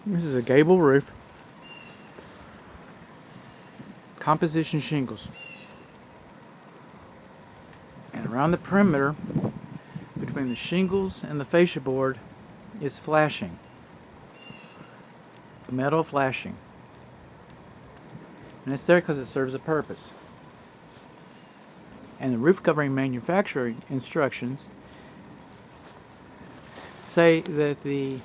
This is a gable roof, composition shingles, and around the perimeter between the shingles and the fascia board is flashing, metal flashing, and it's there because it serves a purpose. And the roof covering manufacturing instructions say that the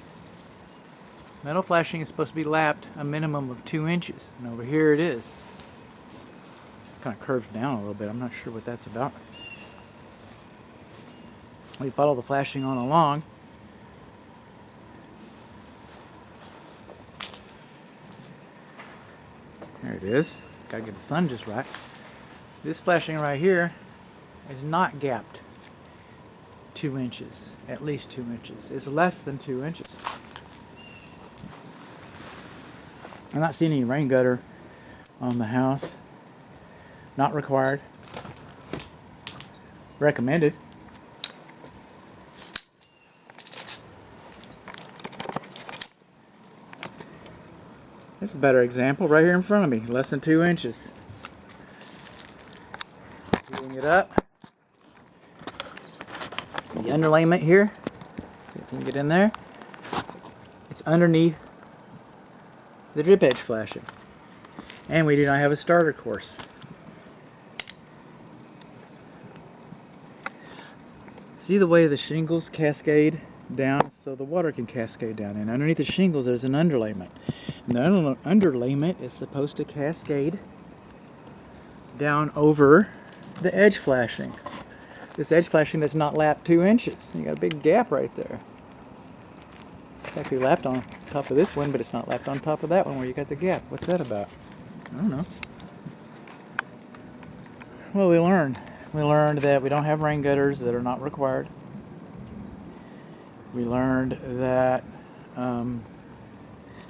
metal flashing is supposed to be lapped a minimum of 2 inches, and over here it is. It kind of curves down a little bit. I'm not sure what that's about. We follow the flashing on along. There it is. Gotta get the sun just right. This flashing right here is not gapped 2 inches, at least 2 inches. It's less than 2 inches. I'm not seeing any rain gutter on the house. Not required. Recommended. That's a better example right here in front of me. Less than 2 inches. Heating it up. The underlayment here, if you can get in there, it's underneath the drip edge flashing. And we do not have a starter course. See the way the shingles cascade down, so the water can cascade down. And underneath the shingles there's an underlayment. And the underlayment is supposed to cascade down over the edge flashing. This edge flashing that's not lapped 2 inches. You got a big gap right there. It's actually lapped on top of this one, but it's not lapped on top of that one where you got the gap. What's that about? I don't know. Well, we learned. We learned that we don't have rain gutters that are not required. We learned that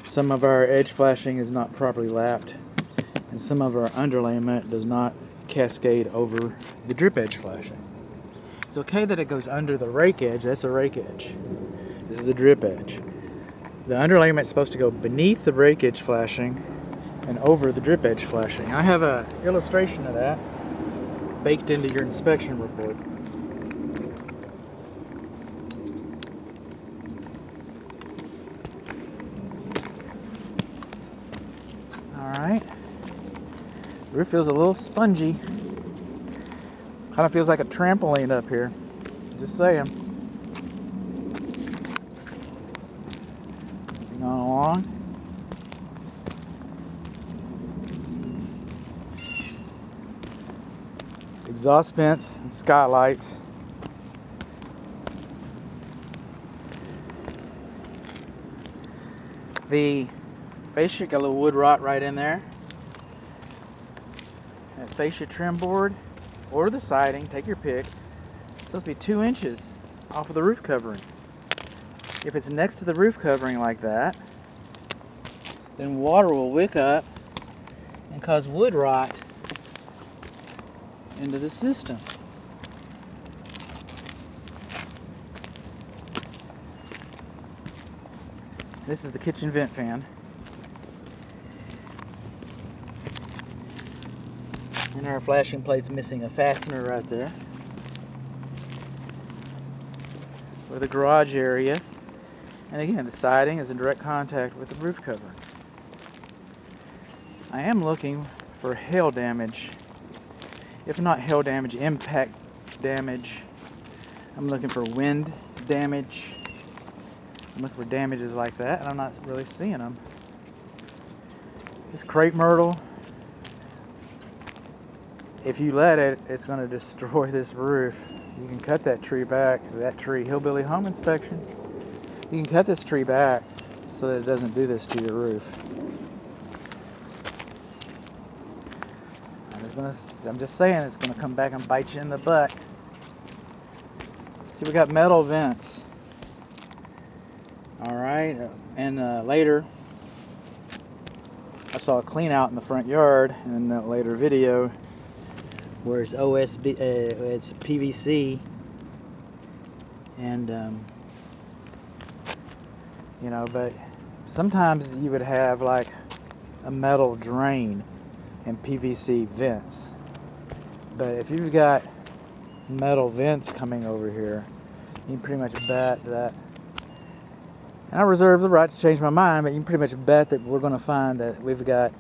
some of our edge flashing is not properly lapped, and some of our underlayment does not cascade over the drip edge flashing. It's okay that it goes under the rake edge. That's a rake edge. This is the drip edge. The underlayment is supposed to go beneath the rake edge flashing and over the drip edge flashing. I have an illustration of that baked into your inspection report. Alright. The roof feels a little spongy. Kind of feels like a trampoline up here. Just saying. Moving on along. Exhaust vents and skylights. The fascia got a little wood rot right in there. That fascia trim board or the siding, take your pick, it's supposed to be 2 inches off of the roof covering. If it's next to the roof covering like that, then water will wick up and cause wood rot into the system. This is the kitchen vent fan. And our flashing plate's missing a fastener right there. For the garage area. And again, the siding is in direct contact with the roof covering. I am looking for hail damage. If not hail damage, impact damage. I'm looking for wind damage. I'm looking for damages like that, and I'm not really seeing them. This crepe myrtle, if you let it, it's going to destroy this roof. You can cut that tree back. That tree, hillbilly home inspection. You can cut this tree back so that it doesn't do this to your roof. I'm just saying it's going to come back and bite you in the butt. See, we got metal vents. Alright, and later I saw a clean out in the front yard in that later video where it's OSB, it's PVC, and you know, but sometimes you would have like a metal drain and PVC vents. But if you've got metal vents coming over here, you can pretty much bet that, and I reserve the right to change my mind, but you can pretty much bet that we're going to find that we've got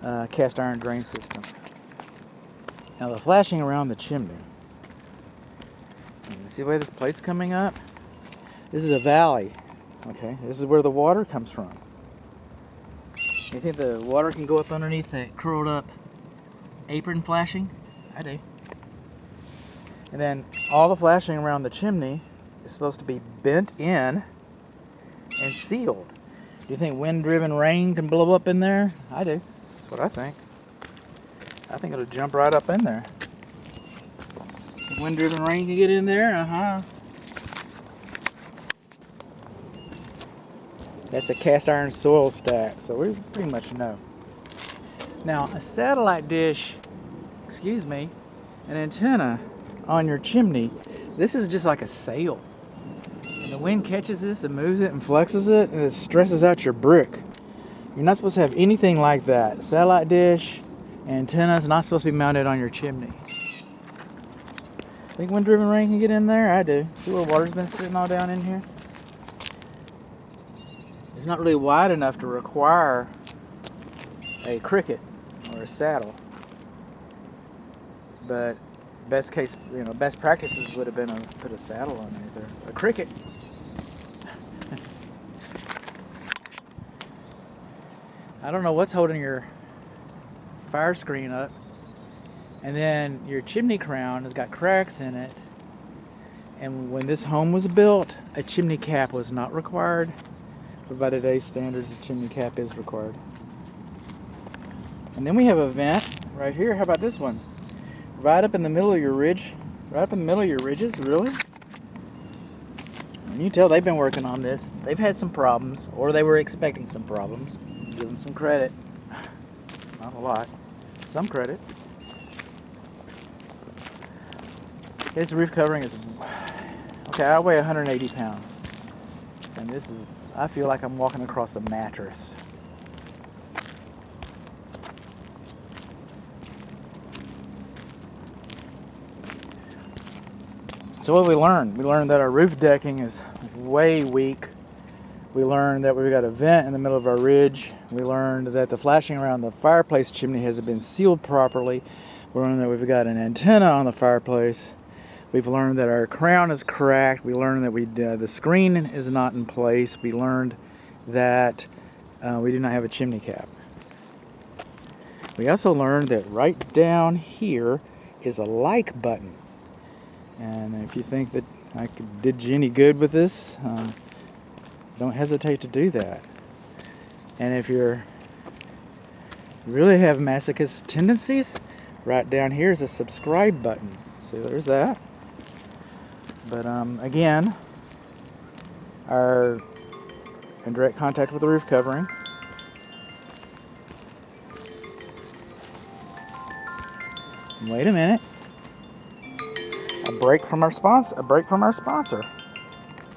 a cast iron drain system. Now the flashing around the chimney. You see the way this plate's coming up? This is a valley. Okay, this is where the water comes from. You think the water can go up underneath that curled up apron flashing? I do. And then all the flashing around the chimney is supposed to be bent in and sealed. Do you think wind-driven rain can blow up in there? I do. That's what I think. I think it'll jump right up in there. Wind-driven rain can get in there? That's a cast iron soil stack, so we pretty much know. Now, a satellite dish, an antenna on your chimney, this is just like a sail. And the wind catches this and moves it and flexes it, and it stresses out your brick. You're not supposed to have anything like that. Satellite dish, antenna is not supposed to be mounted on your chimney. Think wind-driven rain can get in there? I do. See where water's been sitting all down in here? It's not really wide enough to require a cricket or a saddle. But best practices would have been to put a saddle on there. A cricket. I don't know what's holding your fire screen up. And then your chimney crown has got cracks in it. And when this home was built, a chimney cap was not required. But by today's standards, a chimney cap is required. And then we have a vent right here. How about this one? Right up in the middle of your ridge. Right up in the middle of your ridges, really? And you tell they've been working on this. They've had some problems, or they were expecting some problems. Give them some credit. Not a lot. Some credit. This roof covering is, okay, I weigh 180 pounds. And this is, I feel like I'm walking across a mattress. So what did we learn? We learned that our roof decking is way weak. We learned that we've got a vent in the middle of our ridge. We learned that the flashing around the fireplace chimney hasn't been sealed properly. We learned that we've got an antenna on the fireplace. We've learned that our crown is cracked. We learned that the screen is not in place. We learned that we do not have a chimney cap. We also learned that right down here is a like button. And if you think that I did you any good with this, don't hesitate to do that. And if you really have masochist tendencies, right down here is a subscribe button. So there's that. But again, are in direct contact with the roof covering. Wait a minute. A break from our sponsor.